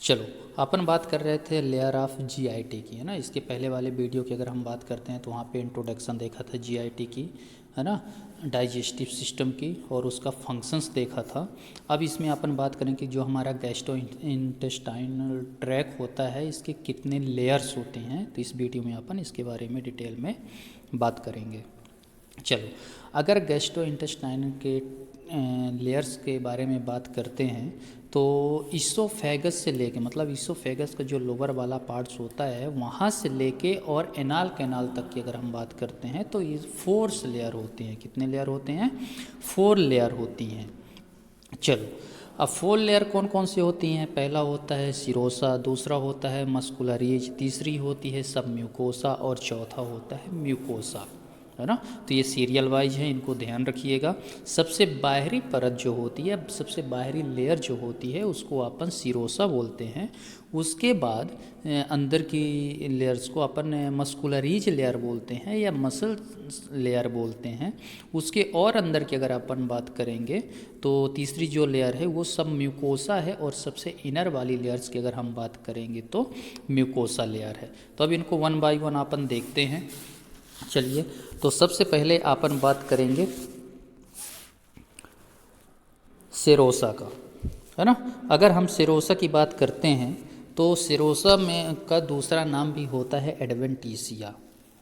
चलो, अपन बात कर रहे थे लेयर ऑफ जीआईटी की, है ना। इसके पहले वाले वीडियो की अगर हम बात करते हैं तो वहाँ पे इंट्रोडक्शन देखा था जीआईटी की, है ना, डाइजेस्टिव सिस्टम की, और उसका फंक्शंस देखा था। अब इसमें अपन बात करें कि जो हमारा गैस्ट्रो इंटेस्टाइनल ट्रैक होता है, इसके कितने लेयर्स होते हैं, तो इस वीडियो में अपन इसके बारे में डिटेल में बात करेंगे। चलो, अगर गैस्ट्रो इंटेस्टाइनल के लेयर्स के बारे में बात करते हैं तो ईसोफेगस से लेके, मतलब ईसोफेगस का जो लोअर वाला पार्ट्स होता है वहाँ से लेके और एनाल कैनाल तक की अगर हम बात करते हैं तो ये 4 लेयर होती हैं। कितने लेयर होते हैं? 4 लेयर होती हैं। चलो, अब 4 लेयर कौन कौन सी होती हैं? पहला होता है सिरोसा, दूसरा होता है मस्कुलर, तीसरी होती है सब म्यूकोसा, और चौथा होता है म्यूकोसा, है ना। तो ये सीरियल वाइज है, इनको ध्यान रखिएगा। सबसे बाहरी परत जो होती है, सबसे बाहरी लेयर जो होती है उसको अपन सिरोसा बोलते हैं। उसके बाद अंदर की लेयर्स को अपन मस्कुलरीज लेयर बोलते हैं या मसल लेयर बोलते हैं। उसके और अंदर की अगर अपन बात करेंगे तो तीसरी जो लेयर है वो सब म्यूकोसा है, और सबसे इनर वाली लेयर्स की अगर हम बात करेंगे तो म्यूकोसा लेयर है। तो अब इनको 1 बाय 1 अपन देखते हैं। चलिए, तो सबसे पहले अपन बात करेंगे सेरोसा का, है ना। अगर हम सेरोसा की बात करते हैं तो सेरोसा में का दूसरा नाम भी होता है एडवेंटिसिया,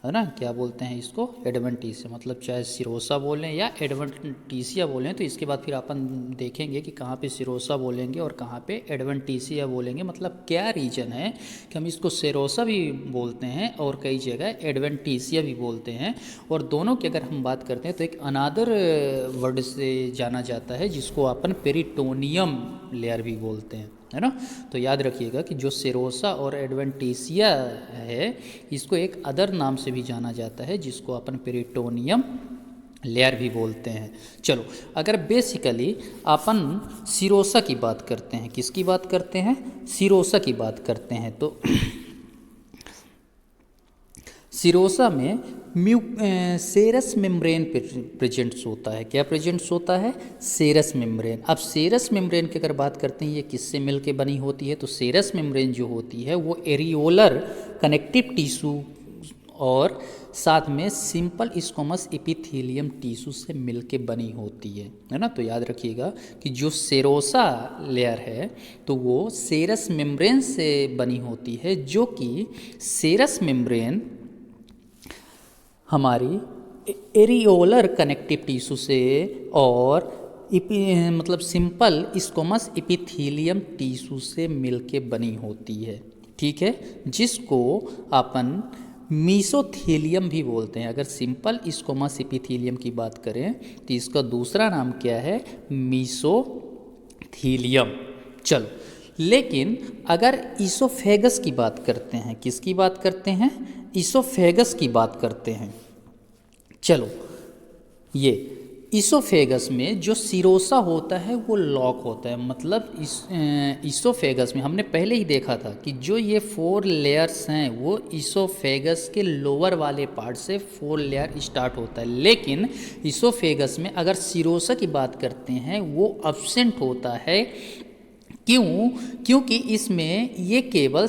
है ना। क्या बोलते हैं इसको? एडवेंटिसिया, मतलब चाहे सिरोसा बोलें या एडवेंटिसिया बोलें। तो इसके बाद फिर अपन देखेंगे कि कहाँ पे सिरोसा बोलेंगे और कहाँ पे एडवेंटिसिया बोलेंगे, मतलब क्या रीजन है कि हम इसको सिरोसा भी बोलते हैं और कई जगह एडवेंटिसिया भी बोलते हैं। और दोनों की अगर हम बात करते हैं तो एक अनादर वर्ड से जाना जाता है जिसको अपन पेरिटोनियम लेयर भी बोलते हैं, है ना। तो याद रखिएगा कि जो सेरोसा और एडवेंटिसिया है इसको एक अदर नाम से भी जाना जाता है जिसको अपन पेरिटोनियम लेयर भी बोलते हैं। चलो, अगर बेसिकली अपन सिरोसा की बात करते हैं, किसकी बात करते हैं? सिरोसा की बात करते हैं, तो सिरोसा में सेरस मेम्ब्रेन प्रेजेंट्स होता है। क्या प्रेजेंट्स होता है? सेरस मेम्ब्रेन। अब सेरस मेम्ब्रेन की अगर बात करते हैं ये किससे मिलके बनी होती है, तो सेरस मेम्ब्रेन जो होती है वो एरियोलर कनेक्टिव टिश्यू और साथ में सिंपल स्क्वैमस एपिथेलियम टिश्यू से मिलके बनी होती है ना। तो याद रखिएगा कि जो सेरोसा लेयर है तो वो सेरस मेम्ब्रेन से बनी होती है, जो कि सेरस मेम्ब्रेन हमारी एरियोलर कनेक्टिव टिश्यू से और मतलब सिंपल स्क्वैमस एपिथेलियम टिश्यू से मिलके बनी होती है, ठीक है, जिसको अपन मीसोथेलियम भी बोलते हैं। अगर सिंपल स्क्वैमस एपिथेलियम की बात करें तो इसका दूसरा नाम क्या है? मीसोथेलियम। चलो, लेकिन अगर ईसोफेगस की बात करते हैं, किसकी बात करते हैं? ईसोफेगस की बात करते हैं। चलो, ये ईसोफेगस में जो सिरोसा होता है वो लॉक होता है, मतलब ईसोफेगस में हमने पहले ही देखा था कि जो ये 4 लेयर्स हैं वो ईसोफेगस के लोअर वाले पार्ट से 4 लेयर स्टार्ट होता है। लेकिन ईसोफेगस में अगर सिरोसा की बात करते हैं वो अब्सेंट होता है। क्यों? क्योंकि इसमें ये केवल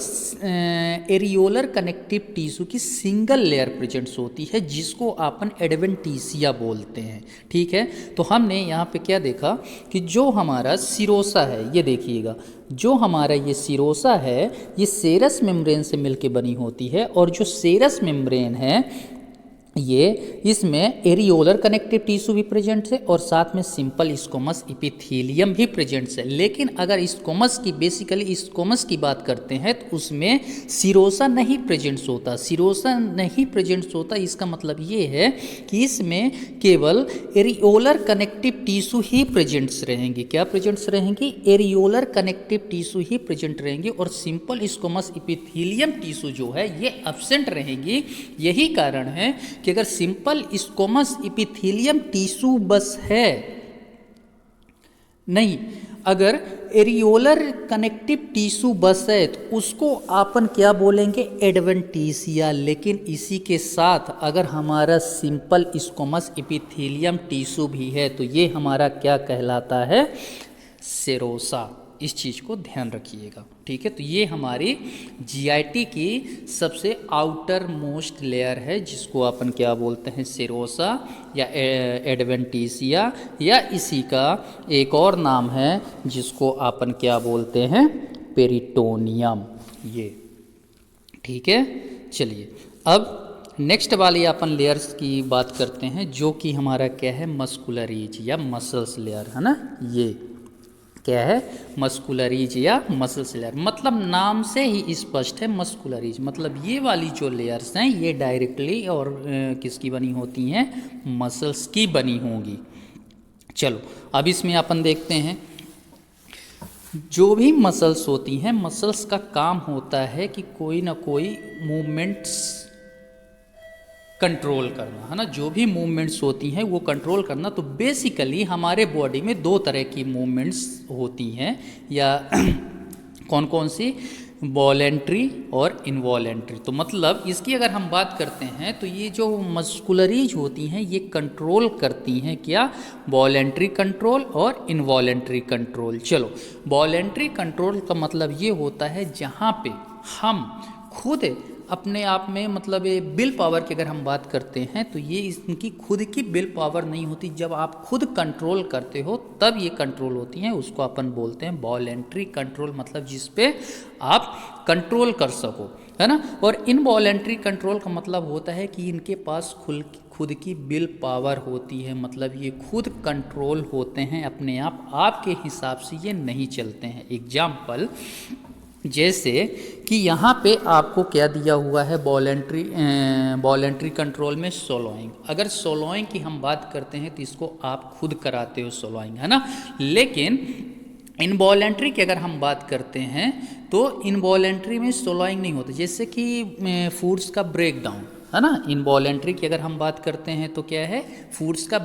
एरियोलर कनेक्टिव टिश्यू की सिंगल लेयर प्रेजेंट्स होती है जिसको अपन एडवेंटिसिया बोलते हैं, ठीक है। तो हमने यहाँ पे क्या देखा कि जो हमारा सिरोसा है, ये देखिएगा, जो हमारा ये सिरोसा है ये सेरस मेम्ब्रेन से मिलके बनी होती है, और जो सेरस मेम्ब्रेन है ये इसमें एरियोलर कनेक्टिव टिश्यू भी प्रेजेंट है और साथ में सिंपल स्क्वैमस एपिथेलियम भी प्रेजेंट है। लेकिन अगर स्क्वैमस की, बेसिकली स्क्वैमस की बात करते हैं तो उसमें सिरोसा नहीं प्रेजेंट्स होता। सिरोसा नहीं प्रेजेंट्स होता, इसका मतलब ये है कि इसमें केवल areolar connective tissue he presents रहेंगे। क्या प्रेजेंट्स रहेंगी? एरियोलर कनेक्टिव टिश्यू ही प्रेजेंट रहेंगे, और सिंपल स्क्वैमस एपिथेलियम टिश्यू जो है ये एब्सेंट रहेगी। यही कारण है कि अगर सिंपल स्क्वैमस एपिथेलियम टिश्यू बस है, नहीं, अगर एरियोलर कनेक्टिव टिश्यू बस है तो उसको अपन क्या बोलेंगे? एडवेंटिसिया। लेकिन इसी के साथ अगर हमारा सिंपल स्क्वैमस एपिथेलियम टिश्यू भी है तो ये हमारा क्या कहलाता है? सेरोसा। इस चीज़ को ध्यान रखिएगा, ठीक है। तो ये हमारी जीआईटी की सबसे आउटर मोस्ट लेयर है, जिसको अपन क्या बोलते हैं, सेरोसा या एडवेंटिसिया, या इसी का एक और नाम है जिसको अपन क्या बोलते हैं, पेरिटोनियम, ये, ठीक है। चलिए अब नेक्स्ट वाली अपन लेयर्स की बात करते हैं, जो कि हमारा क्या है, मस्कुलरीज या मसल्स लेयर है ना। ये क्या है, मस्कुलरीज या मसल्स लेयर, मतलब नाम से ही स्पष्ट है, मस्कुलरीज मतलब ये वाली जो लेयर्स हैं ये डायरेक्टली और किसकी बनी होती हैं, मसल्स की बनी होंगी। चलो अब इसमें अपन देखते हैं, जो भी मसल्स होती हैं, मसल्स का काम होता है कि कोई ना कोई मूवमेंट्स कंट्रोल करना, है ना। जो भी मूवमेंट्स होती हैं वो कंट्रोल करना। तो बेसिकली हमारे बॉडी में दो तरह की मूवमेंट्स होती हैं, या कौन कौन सी, वॉलेंट्री और इनवॉलेंट्री। तो मतलब इसकी अगर हम बात करते हैं तो ये जो मस्कुलरीज होती हैं ये कंट्रोल करती हैं क्या, वॉलेंट्री कंट्रोल और इनवॉलेंट्री कंट्रोल। चलो वॉलेंट्री कंट्रोल का मतलब ये होता है जहाँ पे हम खुद अपने आप में, मतलब ये बिल पावर की अगर हम बात करते हैं तो ये इनकी खुद की बिल पावर नहीं होती, जब आप खुद कंट्रोल करते हो तब ये कंट्रोल होती हैं, उसको अपन बोलते हैं वॉलेंट्री कंट्रोल, मतलब जिस पे आप कंट्रोल कर सको, है ना। और इनवॉलेंट्री कंट्रोल का मतलब होता है कि इनके पास खुद की बिल पावर होती है, मतलब ये खुद कंट्रोल होते हैं अपने आप, आपके हिसाब से ये नहीं चलते हैं। एग्जाम्पल जैसे कि यहाँ पे आपको क्या दिया हुआ है, वॉलेंट्री कंट्रोल में सोलोइंग। अगर सोलोइंग की हम बात करते हैं तो इसको आप खुद कराते हो सोलोइंग, है ना। लेकिन इनवॉलेंट्री की अगर हम बात करते हैं तो इनवॉलेंट्री में सोलोइंग नहीं होता, जैसे कि फूड्स का ब्रेक डाउन, है ना। इनवॉलेंट्री की अगर हम बात करते हैं तो क्या है, फूड्स का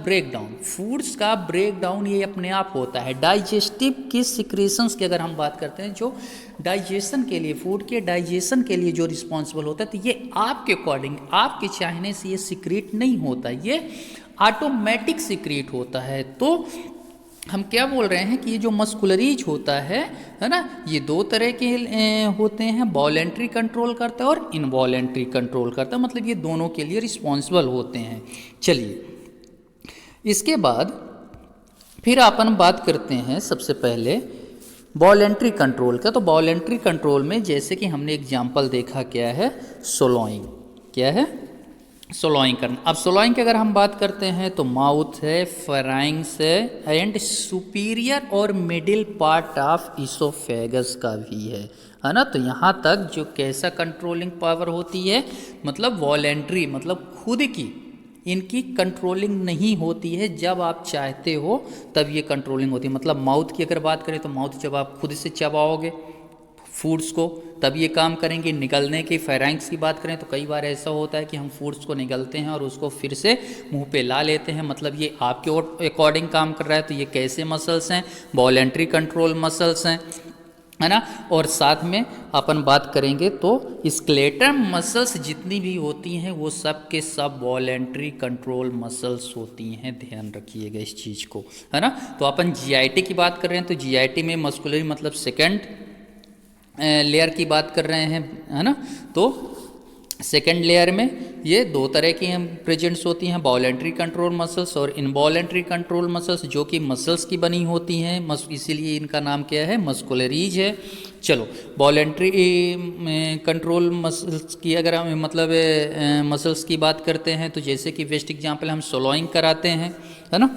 ब्रेक डाउन ये अपने आप होता है। डाइजेस्टिव की सिक्रेशंस की अगर हम बात करते हैं, जो डाइजेशन के लिए, फूड के डाइजेशन के लिए जो रिस्पॉन्सिबल होता है, तो ये आपके अकॉर्डिंग, आपके चाहने से ये सिक्रेट नहीं होता, ये ऑटोमेटिक सिक्रेट होता है। तो हम क्या बोल रहे हैं कि ये जो मस्कुलरीज होता है ना, ये दो तरह के होते हैं, वॉलेंट्री कंट्रोल करता है और इनवॉलेंट्री कंट्रोल करता है, मतलब ये दोनों के लिए रिस्पॉन्सिबल होते हैं। चलिए इसके बाद फिर अपन बात करते हैं सबसे पहले वॉलेंट्री कंट्रोल का। तो वॉलेंट्री कंट्रोल में जैसे कि हमने एग्जाम्पल देखा क्या है, सोलोइंग, क्या है, सोलोइंग करना। अब सोलोइंग की अगर हम बात करते हैं तो माउथ है, फेराइंग्स है, एंड सुपीरियर और मिडिल पार्ट ऑफ इसोफेगस का भी है ना। तो यहाँ तक जो कैसा कंट्रोलिंग पावर होती है, मतलब वॉलेंट्री, मतलब खुद की इनकी कंट्रोलिंग नहीं होती है, जब आप चाहते हो तब ये कंट्रोलिंग होती है। मतलब माउथ की अगर बात करें तो माउथ जब आप खुद से चबाओगे फूड्स को तब ये काम करेंगे। निगलने की, फेराइंग्स की बात करें तो कई बार ऐसा होता है कि हम फूड्स को निगलते हैं और उसको फिर से मुंह पे ला लेते हैं, मतलब ये आपके अकॉर्डिंग काम कर रहा है। तो ये कैसे मसल्स हैं, वॉलेंट्री कंट्रोल मसल्स हैं, है ना। और साथ में अपन बात करेंगे तो स्केलेटल मसल्स जितनी भी होती हैं वो सब के सब वॉलेंट्री कंट्रोल मसल्स होती हैं, ध्यान रखिएगा इस चीज़ को, है ना। तो अपन जीआईटी की बात कर रहे हैं तो जीआईटी में मस्कुलरी मतलब सेकंड लेयर की बात कर रहे हैं, है ना। तो सेकेंड लेयर में ये दो तरह की प्रेजेंट्स होती हैं, वॉलेंट्री कंट्रोल मसल्स और इनवॉलेंट्री कंट्रोल मसल्स, जो कि मसल्स की बनी होती हैं, इसीलिए इनका नाम क्या है, मस्कुलरीज है। चलो वॉलेंट्री कंट्रोल मसल्स की अगर हम मतलब मसल्स की बात करते हैं तो जैसे कि बेस्ट एग्जांपल हम सोलोइंग कराते हैं, है ना।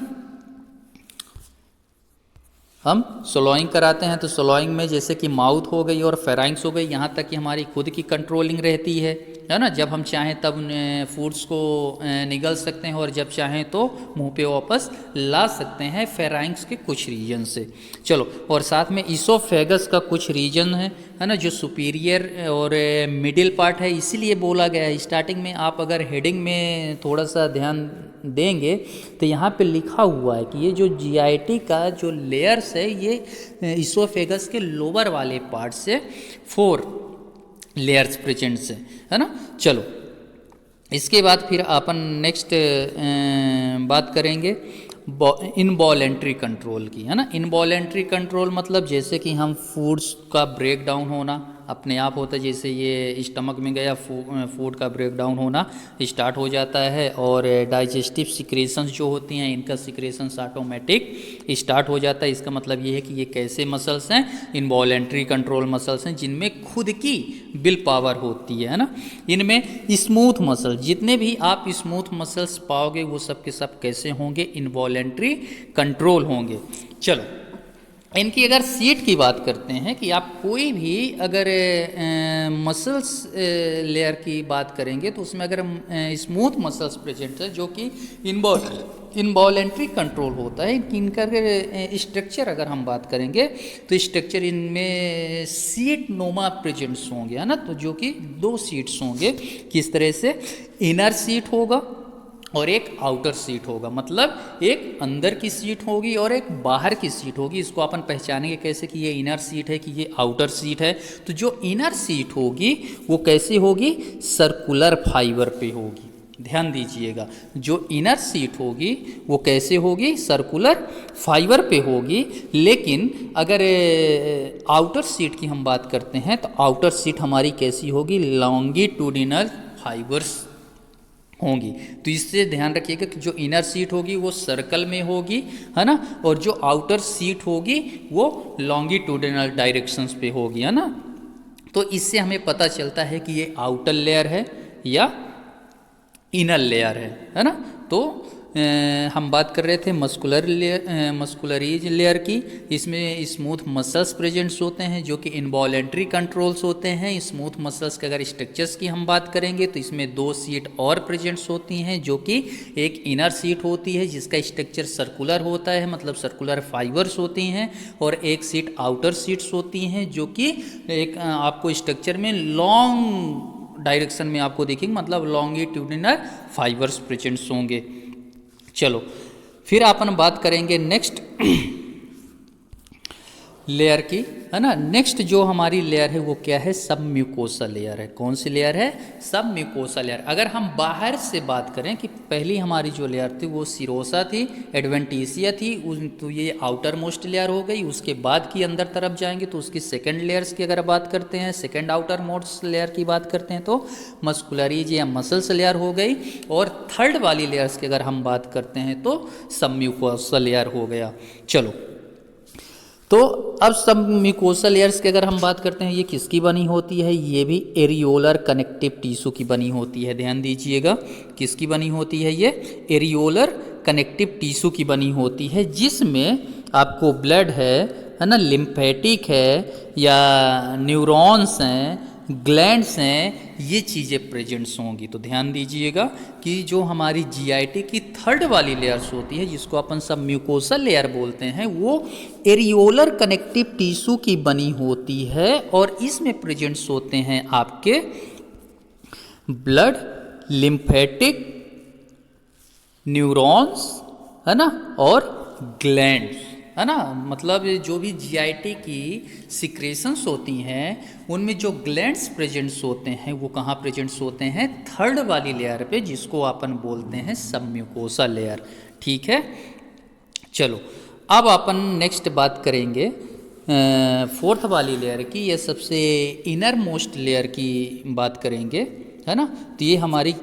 हम सोलोइंग कराते हैं तो सोलोइंग में जैसे कि माउथ हो गई और फेराइंग्स हो गई, यहाँ तक कि हमारी खुद की कंट्रोलिंग रहती है ना। जब हम चाहें तब फूड्स को निगल सकते हैं और जब चाहें तो मुंह पे वापस ला सकते हैं फेराइंग्स के कुछ रीजन से। चलो और साथ में इसोफेगस का कुछ रीजन है ना, जो सुपीरियर और मिडिल पार्ट है, इसीलिए बोला गया है। स्टार्टिंग में आप अगर हेडिंग में थोड़ा सा ध्यान देंगे तो यहाँ पे लिखा हुआ है कि ये जो जीआईटी का जो लेयर्स है ये इसोफेगस के लोअर वाले पार्ट से 4 लेयर्स प्रेजेंट है ना। चलो इसके बाद फिर अपन नेक्स्ट बात करेंगे इनवॉलेंट्री कंट्रोल की, है ना। इनवॉलेंट्री कंट्रोल मतलब जैसे कि हम फूड्स का ब्रेक डाउन होना अपने आप होता है, जैसे ये स्टमक में गया फूड का ब्रेक डाउन होना स्टार्ट हो जाता है, और डाइजेस्टिव सिक्रेशंस जो होती हैं इनका सिक्रेशंस ऑटोमेटिक स्टार्ट हो जाता है। इसका मतलब ये है कि ये कैसे मसल्स हैं, इनवॉलेंट्री कंट्रोल मसल्स हैं जिनमें खुद की विल पावर होती है ना। इनमें स्मूथ मसल, जितने भी आप स्मूथ मसल्स पाओगे वो सब के सब कैसे होंगे, इनवॉलेंट्री कंट्रोल होंगे। चलो इनकी अगर सीट की बात करते हैं कि आप कोई भी अगर मसल्स लेयर की बात करेंगे तो उसमें अगर स्मूथ मसल्स प्रेजेंट है जो कि इनवॉलेंट्री कंट्रोल होता है, इनका अगर स्ट्रक्चर अगर हम बात करेंगे तो स्ट्रक्चर इनमें सीट नोमा प्रेजेंट्स होंगे, है ना। तो जो कि दो सीट्स होंगे, किस तरह से, इनर सीट होगा और एक आउटर सीट होगा, मतलब एक अंदर की सीट होगी और एक बाहर की सीट होगी। इसको अपन पहचानेंगे कैसे कि ये इनर सीट है कि ये आउटर सीट है। तो जो इनर सीट होगी वो कैसी होगी, सर्कुलर फाइबर पे होगी। ध्यान दीजिएगा, जो इनर सीट होगी वो कैसे होगी, सर्कुलर फाइबर पे होगी। लेकिन अगर आउटर सीट की हम बात करते हैं तो आउटर सीट हमारी कैसी होगी, लॉन्गिट्यूडिनल फाइबर्स होंगी। तो इससे ध्यान रखिएगा कि जो इनर सीट होगी वो सर्कल में होगी, है ना, और जो आउटर सीट होगी वो लॉन्गिट्यूडिनल डायरेक्शंस पे होगी, है ना। तो इससे हमें पता चलता है कि ये आउटर लेयर है या इनर लेयर है ना। तो हम बात कर रहे थे मस्कुलरीज लेयर की। इसमें स्मूथ मसल्स प्रेजेंट्स होते हैं जो कि इनवॉलेंट्री कंट्रोल्स होते हैं। स्मूथ मसल्स के अगर स्ट्रक्चर्स की हम बात करेंगे तो इसमें दो सीट और प्रेजेंट्स होती हैं, जो कि एक इनर सीट होती है जिसका स्ट्रक्चर सर्कुलर होता है, मतलब सर्कुलर फाइबर्स होती हैं, और एक सीट आउटर सीट्स होती हैं जो कि एक आपको स्ट्रक्चर में लॉन्ग डायरेक्शन में आपको देखेंगे, मतलब लॉन्गिट्यूडिनल फाइबर्स प्रेजेंट्स होंगे। चलो फिर अपन बात करेंगे नेक्स्ट लेयर की, है ना। नेक्स्ट जो हमारी लेयर है वो क्या है, सब म्यूकोसा लेयर है। कौन सी लेयर है, सब म्यूकोसा लेयर। अगर हम बाहर से बात करें कि पहली हमारी जो लेयर थी वो सिरोसा थी, एडवेंटिसिया थी, तो ये आउटर मोस्ट लेयर हो गई। उसके बाद की अंदर तरफ जाएंगे तो उसकी सेकंड लेयर्स की अगर बात करते हैं, सेकंड आउटर मोस्ट लेयर की बात करते हैं तो मस्कुलरीज या मसल्स लेयर हो गई। और थर्ड वाली लेयर्स की अगर हम बात करते हैं तो सब म्यूकोसा लेयर हो गया। चलो तो अब सब म्यूकोसा लेयर्स की अगर हम बात करते हैं, ये किसकी बनी होती है, ये भी एरियोलर कनेक्टिव टिश्यू की बनी होती है। ध्यान दीजिएगा, किसकी बनी होती है, ये एरियोलर कनेक्टिव टिश्यू की बनी होती है, जिसमें आपको ब्लड है ना, लिम्फेटिक है या न्यूरॉन्स हैं, ग्लैंड्स हैं, ये चीज़ें प्रेजेंट्स होंगी। तो ध्यान दीजिएगा कि जो हमारी जीआईटी की थर्ड वाली लेयर्स होती है जिसको अपन सब म्यूकोसा लेयर बोलते हैं, वो एरियोलर कनेक्टिव टिश्यू की बनी होती है, और इसमें प्रेजेंट्स होते हैं आपके ब्लड, लिम्फेटिक, न्यूरॉन्स, है ना, और ग्लैंड्स, है ना। मतलब जो भी जीआईटी की सिक्रेशंस होती हैं उनमें जो ग्लैंड्स प्रेजेंट्स होते हैं वो कहाँ प्रेजेंट्स होते हैं, थर्ड वाली लेयर पे, जिसको अपन बोलते हैं सब म्यूकोसा लेयर। ठीक है, चलो अब अपन नेक्स्ट बात करेंगे फोर्थ वाली लेयर की, या सबसे इनर मोस्ट लेयर की बात करेंगे, है ना। तो ये हमारी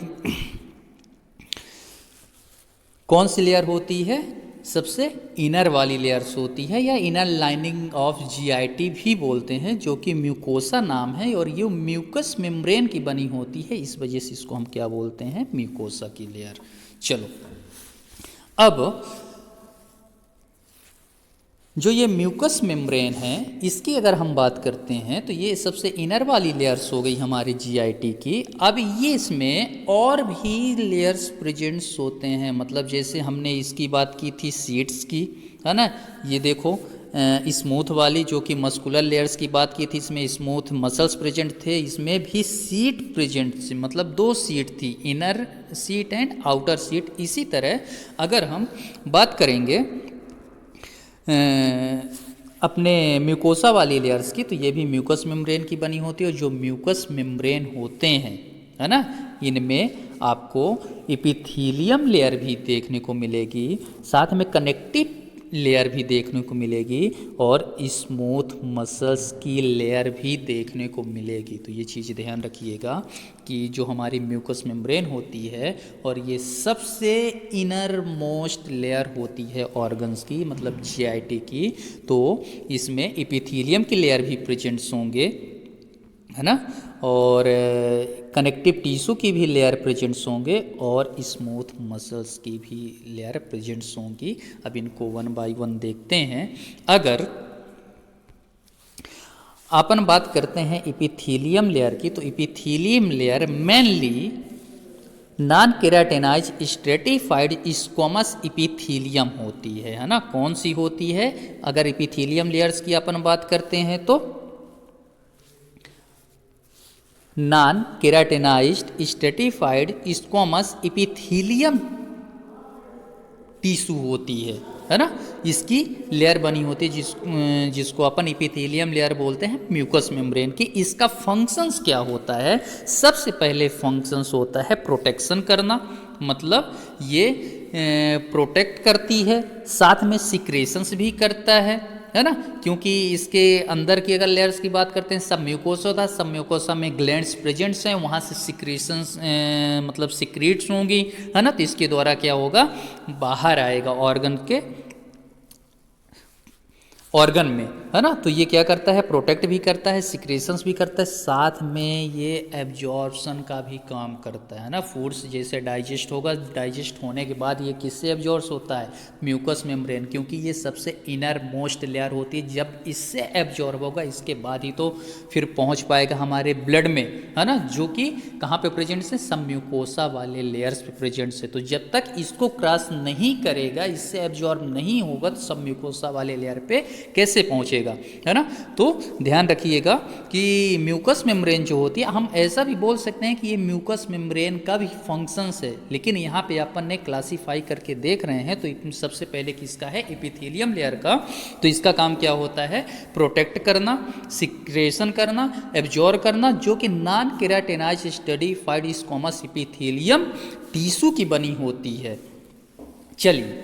कौन सी लेयर होती है, सबसे इनर वाली लेयर्स होती है, या इनर लाइनिंग ऑफ जीआईटी भी बोलते हैं, जो कि म्यूकोसा नाम है, और ये म्यूकस मेम्ब्रेन की बनी होती है, इस वजह से इसको हम क्या बोलते हैं, म्यूकोसा की लेयर। चलो अब जो ये म्यूकस मेम्ब्रेन है इसकी अगर हम बात करते हैं तो ये सबसे इनर वाली लेयर्स हो गई हमारी जीआईटी की। अब ये इसमें और भी लेयर्स प्रेजेंट्स होते हैं, मतलब जैसे हमने इसकी बात की थी सीट्स की, है ना। ये देखो स्मूथ वाली जो कि मस्कुलर लेयर्स की बात की थी, इसमें स्मूथ मसल्स प्रेजेंट थे, इसमें भी सीट प्रेजेंट थी, मतलब दो सीट थी, inner sheath and outer seat. इसी तरह अगर हम बात करेंगे अपने म्यूकोसा वाली लेयर्स की, तो ये भी म्यूकस मेम्ब्रेन की बनी होती है, और जो म्यूकस मेम्ब्रेन होते हैं, है ना, इनमें आपको एपिथेलियम लेयर भी देखने को मिलेगी, साथ में कनेक्टिव लेयर भी देखने को मिलेगी और स्मूथ मसल्स की लेयर भी देखने को मिलेगी। तो ये चीज़ ध्यान रखिएगा कि जो हमारी म्यूकस मेम्ब्रेन होती है और ये सबसे इनर मोस्ट लेयर होती है ऑर्गन्स की, मतलब जीआईटी की, तो इसमें एपिथेलियम की लेयर भी प्रेजेंट्स होंगे, है ना, और कनेक्टिव टिश्यू की भी लेयर प्रेजेंट्स होंगे और स्मूथ मसल्स की भी लेयर प्रेजेंट्स होंगी। अब इनको वन बाय वन देखते हैं। अगर अपन बात करते हैं एपिथेलियम लेयर की, तो epithelium layer mainly non keratinize stratified squamous epithelium होती है ना। कौन सी होती है? अगर एपिथेलियम लेयर्स की अपन बात करते हैं तो non keratinised stratified squamous epithelium tissue होती है ना। इसकी लेयर बनी होती है जिसको अपन एपिथेलियम लेयर बोलते हैं म्यूकस मेम्ब्रेन की। इसका फंक्शंस क्या होता है? सबसे पहले फंक्शंस होता है प्रोटेक्शन करना, मतलब ये प्रोटेक्ट करती है, साथ में सिक्रेशंस भी करता है ना, क्योंकि इसके अंदर की अगर लेयर्स की बात करते हैं सब म्यूकोसा था, सब म्यूकोसा में ग्लैंड्स प्रेजेंट्स हैं, वहाँ से सिक्रेशंस मतलब सिक्रीट्स होंगी, है ना। तो इसके द्वारा क्या होगा? बाहर आएगा ऑर्गन में, है ना। तो ये क्या करता है? प्रोटेक्ट भी करता है, सिक्रेशंस भी करता है, साथ में ये एब्जॉर्प्शन का भी काम करता है ना। फूड्स जैसे डाइजेस्ट होगा, डाइजेस्ट होने के बाद ये किससे एब्जॉर्ब होता है? म्यूकस मेम्ब्रेन, क्योंकि ये सबसे इनर मोस्ट लेयर होती है। जब इससे एब्जॉर्ब होगा इसके बाद ही तो फिर पहुंच पाएगा हमारे ब्लड में, है ना, जो कि कहाँ पे प्रेजेंट है? सब म्यूकोसा वाले लेयर्स पे प्रेजेंट है। तो जब तक इसको क्रॉस नहीं करेगा, इससे एब्जॉर्ब नहीं होगा, तो सब म्यूकोसा वाले लेयर पे कैसे पहुंचेगा, है ना। तो ध्यान रखिएगा कि म्यूकस मेम्ब्रेन जो होती है, हम ऐसा भी बोल सकते हैं कि ये म्यूकस मेम्ब्रेन का भी फंक्शंस है, लेकिन यहाँ पे अपन ने क्लासीफाई करके देख रहे हैं। तो सबसे पहले किसका है? एपिथेलियम लेयर का। तो इसका काम क्या होता है? प्रोटेक्ट करना, सिक्रेशन करना, एब्जॉर्ब करना, जो कि non keratinize stratified squamous epithelium tissue की बनी होती है। चलिए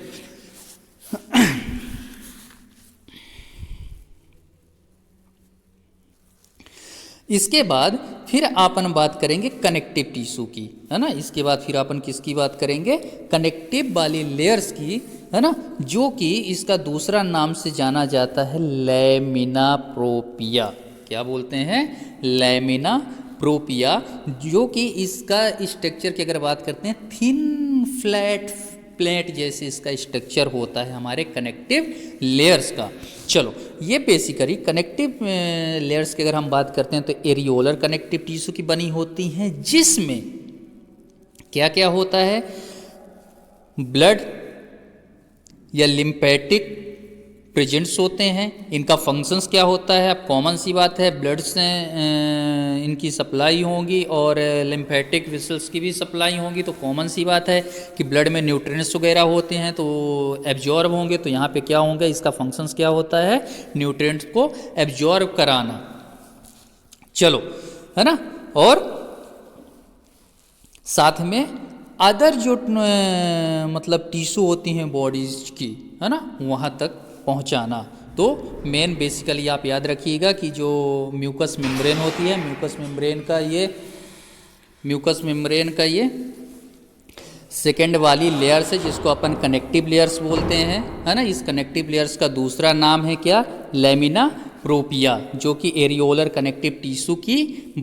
इसके बाद फिर अपन बात करेंगे कनेक्टिव टिश्यू की, है ना। इसके बाद फिर अपन किसकी बात करेंगे? कनेक्टिव वाली लेयर्स की, है ना, जो कि इसका दूसरा नाम से जाना जाता है लैमिना प्रोपिया। क्या बोलते हैं? लैमिना प्रोपिया, जो कि इसका स्ट्रक्चर की अगर बात करते हैं थिन फ्लैट प्लेट जैसे इसका स्ट्रक्चर होता है हमारे कनेक्टिव लेयर्स का। चलो, ये बेसिकली कनेक्टिव लेयर्स की अगर हम बात करते हैं तो एरियोलर कनेक्टिव टिश्यू की बनी होती हैं, जिसमें क्या क्या होता है? ब्लड या लिम्फेटिक प्रेजेंट्स होते हैं। इनका फंक्शंस क्या होता है? अब कॉमन सी बात है, ब्लड से इनकी सप्लाई होगी और लिम्फेटिक वेसल्स की भी सप्लाई होगी। तो कॉमन सी बात है कि ब्लड में न्यूट्रिएंट्स वगैरह होते हैं तो एब्जॉर्ब होंगे। तो यहाँ पे क्या होंगे? इसका फंक्शंस क्या होता है? न्यूट्रिएंट्स को एब्जॉर्ब कराना। चलो, है ना। और साथ में अदर जो मतलब टिश्यू होती हैं बॉडीज की, है ना, वहाँ तक पहुंचाना। तो मेन बेसिकली आप याद रखिएगा कि जो म्यूकस मेम्ब्रेन होती है, म्यूकस मेम्ब्रेन का ये सेकेंड वाली लेयर्स है, जिसको अपन कनेक्टिव लेयर्स बोलते हैं, है ना। इस कनेक्टिव लेयर्स का दूसरा नाम है क्या? लैमिना प्रोपिया, जो कि एरियोलर कनेक्टिव टिश्यू की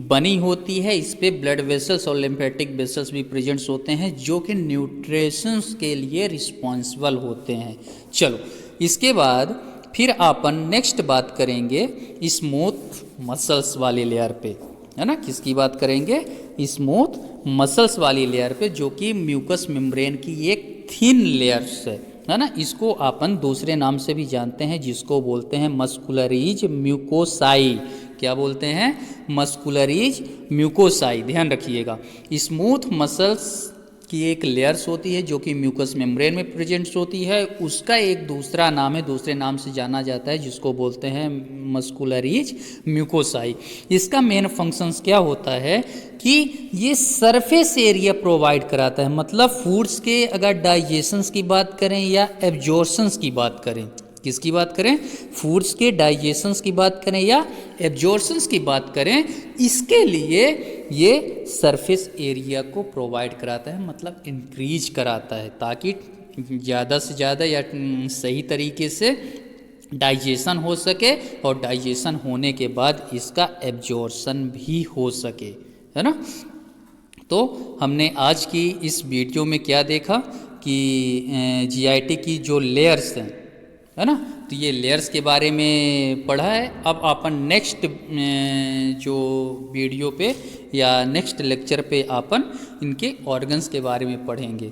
बनी होती है। इस पे ब्लड वेसल्स और लिम्फेटिक वेसल्स भी प्रेजेंट्स होते हैं, जो कि न्यूट्रिशंस के लिए रिस्पॉन्सिबल होते हैं। चलो, इसके बाद फिर अपन नेक्स्ट बात करेंगे स्मूथ मसल्स वाली लेयर पे, है ना। किसकी बात करेंगे? स्मूथ मसल्स वाली लेयर पे, जो कि म्यूकस मेम्ब्रेन की एक थिन लेयर्स है ना। इसको अपन दूसरे नाम से भी जानते हैं, जिसको बोलते हैं मस्कुलरीज म्यूकोसाई। क्या बोलते हैं? मस्कुलरीज म्यूकोसाई। ध्यान रखिएगा, स्मूथ मसल्स की एक लेयर्स होती है जो कि म्यूकस मेम्ब्रेन में प्रेजेंट होती है, उसका एक दूसरा नाम है, दूसरे नाम से जाना जाता है, जिसको बोलते हैं मस्कुलरीज म्यूकोसाई। इसका मेन फंक्शंस क्या होता है कि ये सरफेस एरिया प्रोवाइड कराता है, मतलब फूड्स के अगर डाइजेशंस की बात करें या एब्जॉर्शंस की बात करें, किसकी बात करें, फूड्स के डाइजेशंस की बात करें या एब्जॉर्शंस की बात करें, इसके लिए ये सरफेस एरिया को प्रोवाइड कराता है, मतलब इंक्रीज कराता है, ताकि ज़्यादा से ज़्यादा या सही तरीके से डाइजेशन हो सके और डाइजेशन होने के बाद इसका एब्जॉर्शन भी हो सके, है ना। तो हमने आज की इस वीडियो में क्या देखा कि जीआईटी की जो लेयर्स हैं, है ना, तो ये लेयर्स के बारे में पढ़ा है। अब अपन नेक्स्ट जो वीडियो पे या नेक्स्ट लेक्चर पे अपन इनके ऑर्गन्स के बारे में पढ़ेंगे।